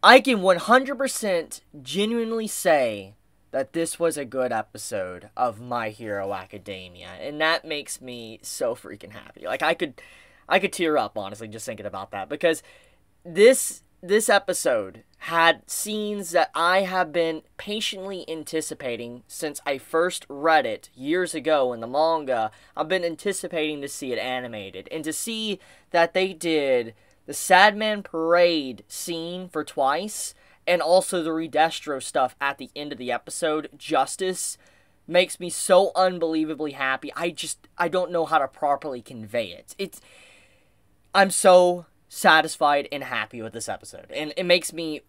I can 100% genuinely say that this was a good episode of My Hero Academia, and that makes me so freaking happy. Like, I could tear up, honestly, just thinking about that, because this episode had scenes that I have been patiently anticipating since I first read it years ago in the manga. I've been anticipating to see it animated, and to see that they did the Sadman Parade scene for Twice, and also the Redestro stuff at the end of the episode justice, makes me so unbelievably happy. I don't know how to properly convey it. I'm so satisfied and happy with this episode, and it makes me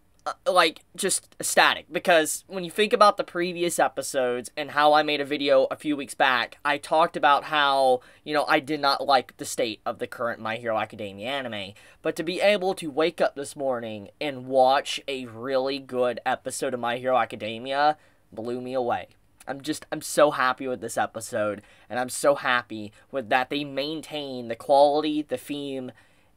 like just ecstatic, because when you think about the previous episodes and how I made a video a few weeks back, I talked about how, I did not like the state of the current My Hero Academia anime, but to be able to wake up this morning and watch a really good episode of My Hero Academia blew me away. I'm so happy with this episode, and I'm so happy with that they maintain the quality, the theme,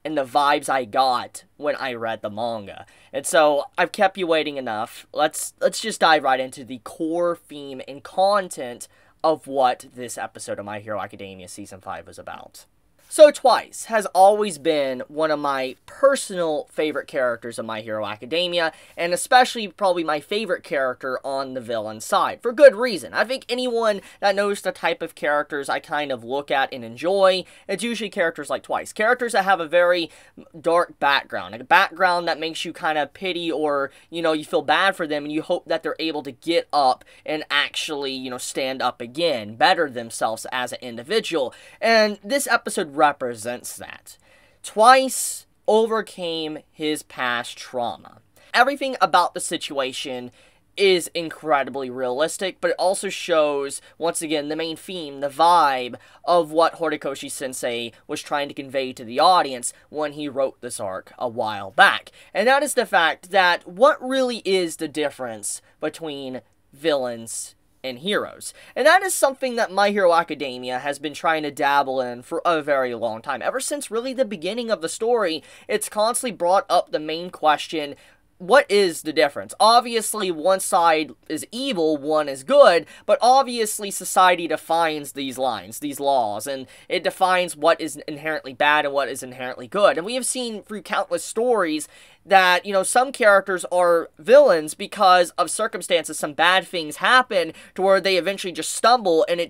and the vibes I got when I read the manga. And so, I've kept you waiting enough. Let's just dive right into the core theme and content of what this episode of My Hero Academia Season 5 is about. So Twice has always been one of my personal favorite characters of My Hero Academia, and especially probably my favorite character on the villain side, for good reason. I think anyone that knows the type of characters I kind of look at and enjoy, it's usually characters like Twice. Characters that have a very dark background, a background that makes you kind of pity, or, you feel bad for them, and you hope that they're able to get up and actually, stand up again, better themselves as an individual. And this episode represents that. Twice overcame his past trauma. Everything about the situation is incredibly realistic, but it also shows, once again, the main theme, the vibe of what Horikoshi Sensei was trying to convey to the audience when he wrote this arc a while back. And that is the fact that what really is the difference between villains and heroes. And that is something that My Hero Academia has been trying to dabble in for a very long time. Ever since really the beginning of the story, it's constantly brought up the main question: what is the difference? Obviously, one side is evil, one is good, but obviously society defines these lines, these laws, and it defines what is inherently bad and what is inherently good. And we have seen through countless stories that, some characters are villains because of circumstances. Some bad things happen to where they eventually just stumble, and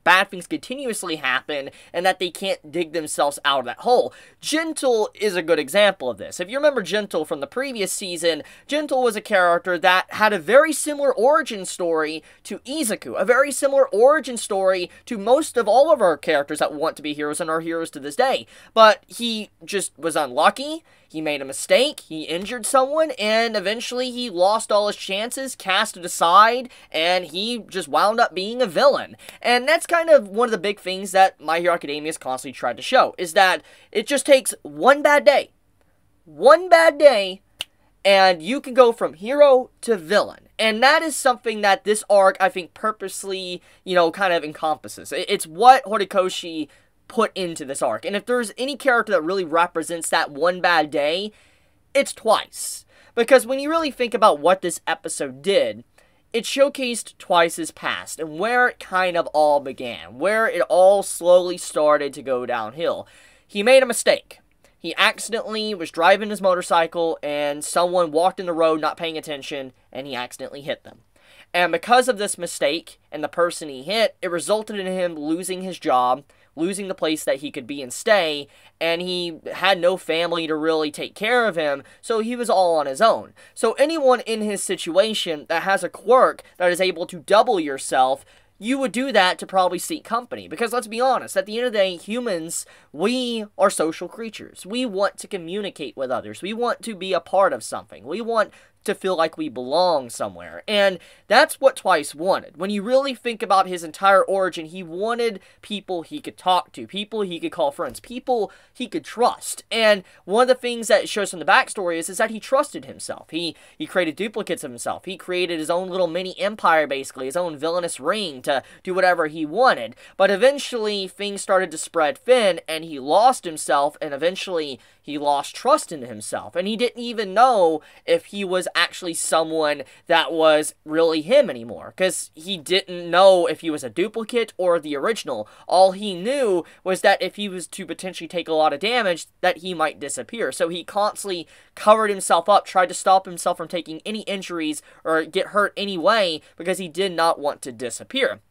bad things continuously happen, and that they can't dig themselves out of that hole. Gentle is a good example of this. If you remember Gentle from the previous season, Gentle was a character that had a very similar origin story to Izuku, a very similar origin story to most of all of our characters that want to be heroes and are heroes to this day. But he just was unlucky. He made a mistake, he injured someone, and eventually he lost all his chances, cast it aside, and he just wound up being a villain. And that's kind of one of the big things that My Hero Academia has constantly tried to show, is that it just takes one bad day, and you can go from hero to villain. And that is something that this arc, I think, purposely, kind of encompasses. It's what Horikoshi put into this arc. And if there's any character that really represents that one bad day, it's Twice. Because when you really think about what this episode did, it showcased Twice's past and where it kind of all began, where it all slowly started to go downhill. He made a mistake. He accidentally was driving his motorcycle, and someone walked in the road not paying attention, and he accidentally hit them. And because of this mistake and the person he hit, it resulted in him losing his job, losing the place that he could be and stay, and he had no family to really take care of him, so he was all on his own. So anyone in his situation that has a quirk that is able to double yourself, you would do that to probably seek company. Because let's be honest, at the end of the day, humans, we are social creatures. We want to communicate with others. We want to be a part of something. We want to feel like we belong somewhere. And that's what Twice wanted. When you really think about his entire origin, he wanted people he could talk to, people he could call friends, people he could trust. And one of the things that it shows from the backstory is that he trusted himself. He created duplicates of himself. He created his own little mini empire, basically, his own villainous ring to do whatever he wanted. But eventually, things started to spread thin, and he lost himself, and eventually he lost trust in himself. And he didn't even know if he was actually someone that was really him anymore, because he didn't know if he was a duplicate or the original. All he knew was that if he was to potentially take a lot of damage, that he might disappear. So he constantly covered himself up, tried to stop himself from taking any injuries or get hurt anyway, because he did not want to disappear.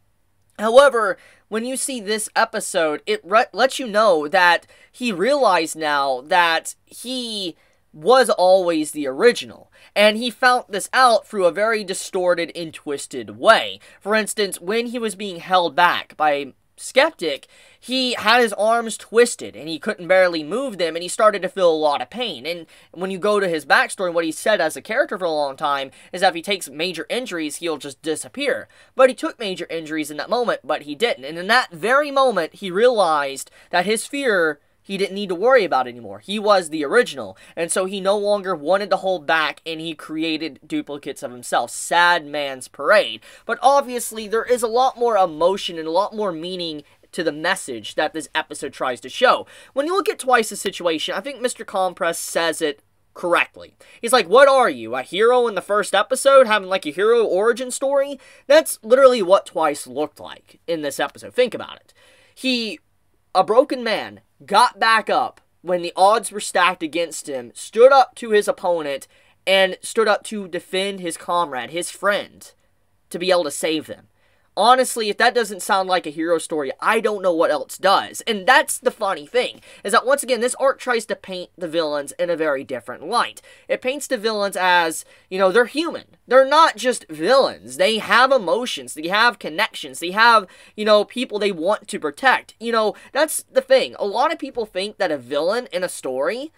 However, when you see this episode, it lets you know that he realized now that he was always the original, and he found this out through a very distorted and twisted way. For instance, when he was being held back by Skeptic, he had his arms twisted and he couldn't barely move them, and he started to feel a lot of pain. And when you go to his backstory and what he said as a character for a long time is that if he takes major injuries, he'll just disappear. But he took major injuries in that moment, but he didn't. And in that very moment, he realized that his fear, he didn't need to worry about it anymore. He was the original. And so he no longer wanted to hold back, and he created duplicates of himself. Sad man's parade. But obviously, there is a lot more emotion and a lot more meaning to the message that this episode tries to show. When you look at Twice's situation, I think Mr. Compress says it correctly. He's like, what are you, a hero in the first episode, having like a hero origin story? That's literally what Twice looked like in this episode. Think about it. He, a broken man, got back up when the odds were stacked against him, stood up to his opponent, and stood up to defend his comrade, his friend, to be able to save them. Honestly, if that doesn't sound like a hero story, I don't know what else does. And that's the funny thing, is that once again, this arc tries to paint the villains in a very different light. It paints the villains as, you know, they're human. They're not just villains. They have emotions. They have connections. They have, you know, people they want to protect. You know, that's the thing. A lot of people think that a villain in a story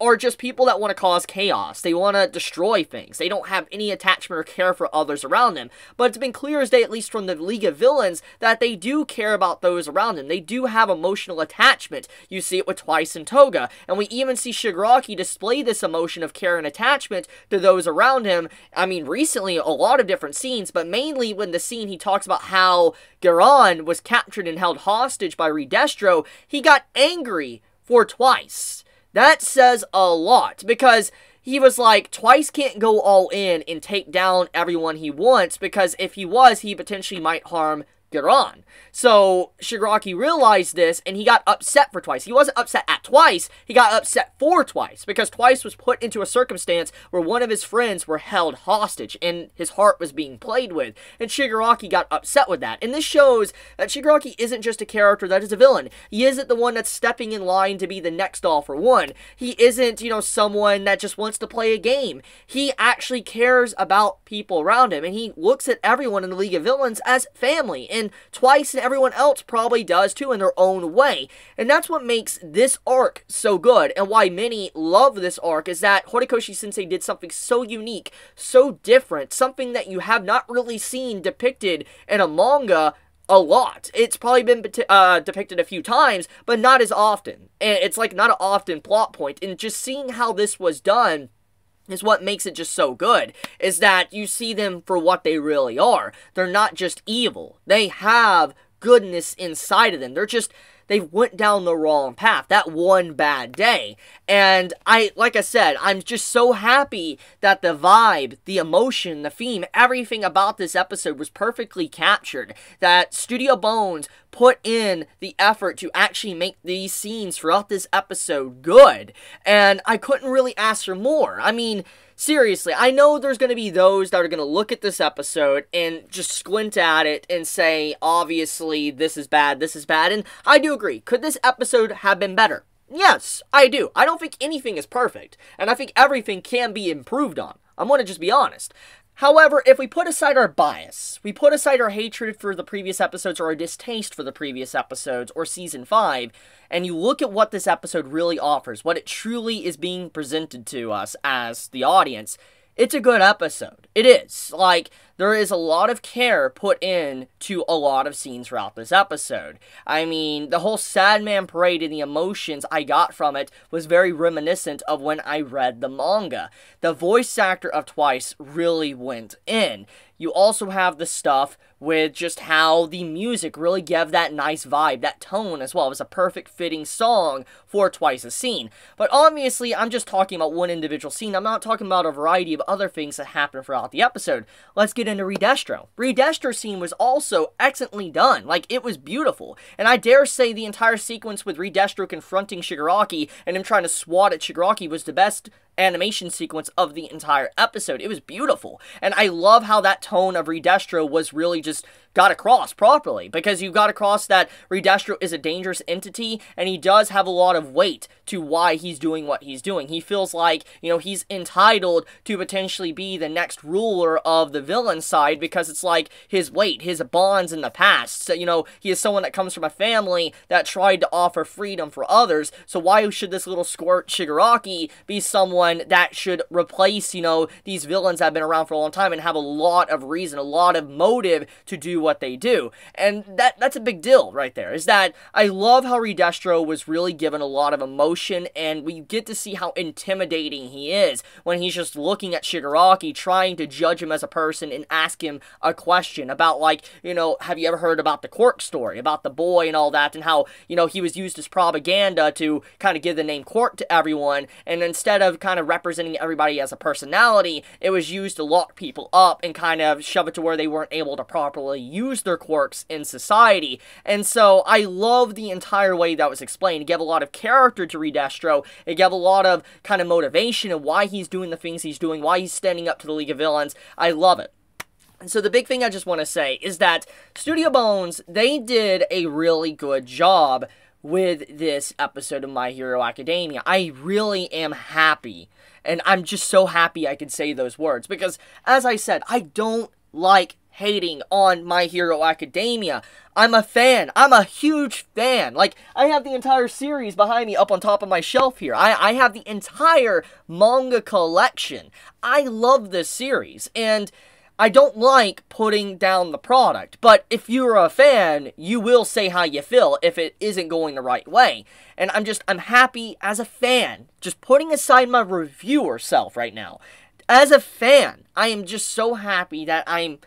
are just people that want to cause chaos. They want to destroy things. They don't have any attachment or care for others around them. But it's been clear as day, at least from the League of Villains, that they do care about those around them. They do have emotional attachment. You see it with Twice and Toga. And we even see Shigaraki display this emotion of care and attachment to those around him. I mean, recently, a lot of different scenes, but mainly when the scene he talks about how Garan was captured and held hostage by Redestro, he got angry for Twice. That says a lot, because he was like, Twice can't go all in and take down everyone he wants, because if he was, he potentially might harm Garan. So Shigaraki realized this, and he got upset for Twice. He wasn't upset at Twice, he got upset for Twice, because Twice was put into a circumstance where one of his friends were held hostage, and his heart was being played with, and Shigaraki got upset with that. And this shows that Shigaraki isn't just a character that is a villain. He isn't the one that's stepping in line to be the next All for One. He isn't, you know, someone that just wants to play a game. He actually cares about people around him, and he looks at everyone in the League of Villains as family, and Twice and everyone else probably does too in their own way. And that's what makes this arc so good, and why many love this arc, is that Horikoshi Sensei did something so unique, so different, something that you have not really seen depicted in a manga a lot. It's probably been depicted a few times, but not as often. And it's like not an often plot point, and just seeing how this was done is what makes it just so good, is that you see them for what they really are. They're not just evil. They have goodness inside of them. They went down the wrong path that one bad day. And like I said, I'm just so happy that the vibe, the emotion, the theme, everything about this episode was perfectly captured. That Studio Bones put in the effort to actually make these scenes throughout this episode good. And I couldn't really ask for more. I mean, seriously, I know there's going to be those that are going to look at this episode and just squint at it and say, obviously, this is bad, and I do agree. Could this episode have been better? Yes, I do. I don't think anything is perfect, and I think everything can be improved on. I'm going to just be honest. However, if we put aside our bias, we put aside our hatred for the previous episodes or our distaste for the previous episodes or Season 5, and you look at what this episode really offers, what it truly is being presented to us as the audience, it's a good episode. It is. Like, there is a lot of care put in to a lot of scenes throughout this episode. I mean, the whole Sad Man Parade and the emotions I got from it was very reminiscent of when I read the manga. The voice actor of Twice really went in. you also have the stuff with just how the music really gave that nice vibe, that tone as well. It was a perfect fitting song for Twice a Scene. But obviously, I'm just talking about one individual scene. I'm not talking about a variety of other things that happen throughout the episode. Let's get into Redestro. Redestro's scene was also excellently done. Like, it was beautiful. And I dare say the entire sequence with Redestro confronting Shigaraki and him trying to swat at Shigaraki was the best animation sequence of the entire episode. It was beautiful. And I love how that tone of Redestro was really just got across properly, because you got across that Redestro is a dangerous entity, and he does have a lot of weight to why he's doing what he's doing. He feels like, you know, he's entitled to potentially be the next ruler of the villain side, because it's like his weight, his bonds in the past. So, you know, he is someone that comes from a family that tried to offer freedom for others, so why should this little squirt Shigaraki be someone that should replace, you know, these villains that have been around for a long time and have a lot of reason, a lot of motive to do what they do? And that's a big deal right there, is that I love how Redestro was really given a lot of emotion, and we get to see how intimidating he is when he's just looking at Shigaraki, trying to judge him as a person and ask him a question about, like, you know, have you ever heard about the Quark story, about the boy and all that, and how, you know, he was used as propaganda to kind of give the name Quark to everyone, and instead of kind of representing everybody as a personality, it was used to lock people up and kind of shove it to where they weren't able to properly use their quirks in society. And so I love the entire way that was explained. It gave a lot of character to Redestro. It gave a lot of kind of motivation and why he's doing the things he's doing, why he's standing up to the League of Villains. I love it. And so the big thing I just want to say is that Studio Bones, they did a really good job with this episode of My Hero Academia. I really am happy. And I'm just so happy I could say those words. Because, as I said, I don't like hating on My Hero Academia. I'm a fan. I'm a huge fan. Like, I have the entire series behind me up on top of my shelf here. I have the entire manga collection. I love this series. And I don't like putting down the product, but if you're a fan, you will say how you feel if it isn't going the right way. And I'm happy as a fan, just putting aside my reviewer self right now. As a fan, I am just so happy that I'm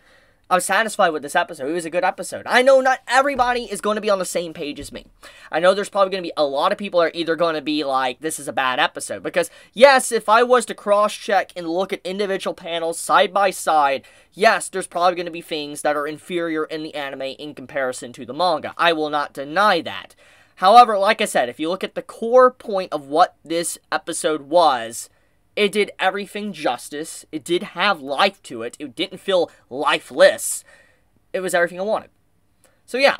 satisfied with this episode. It was a good episode. I know not everybody is going to be on the same page as me. I know there's probably going to be a lot of people that are either going to be like, this is a bad episode. Because, yes, if I was to cross-check and look at individual panels side by side, yes, there's probably going to be things that are inferior in the anime in comparison to the manga. I will not deny that. However, like I said, if you look at the core point of what this episode was, it did everything justice. It did have life to it. It didn't feel lifeless. It was everything I wanted. So yeah,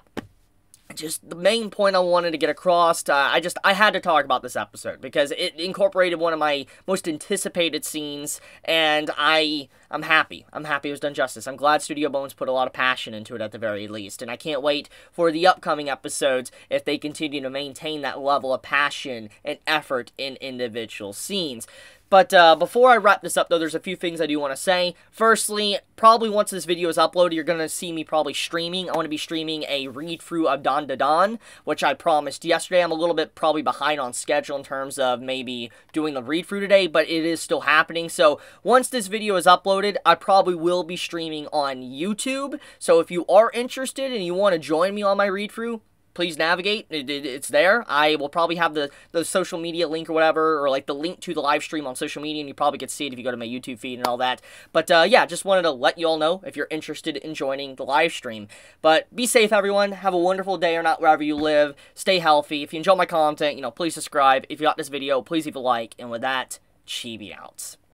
just the main point I wanted to get across, I had to talk about this episode because it incorporated one of my most anticipated scenes, and I'm happy. I'm happy it was done justice. I'm glad Studio Bones put a lot of passion into it at the very least, and I can't wait for the upcoming episodes if they continue to maintain that level of passion and effort in individual scenes. But before I wrap this up, though, there's a few things I do want to say. Firstly, probably once this video is uploaded, you're going to see me probably streaming. I want to be streaming a read-through of Dandadan, which I promised yesterday. I'm a little bit probably behind on schedule in terms of maybe doing the read-through today, but it is still happening. So once this video is uploaded, I probably will be streaming on YouTube. So if you are interested and you want to join me on my read-through, please navigate. It's there. I will probably have the social media link or whatever, or like the link to the live stream on social media, and you probably get to see it if you go to my YouTube feed and all that. But yeah, just wanted to let you all know if you're interested in joining the live stream. But be safe, everyone. Have a wonderful day or night wherever you live. Stay healthy. If you enjoy my content, please subscribe. If you got this video, please leave a like. And with that, Chibi out.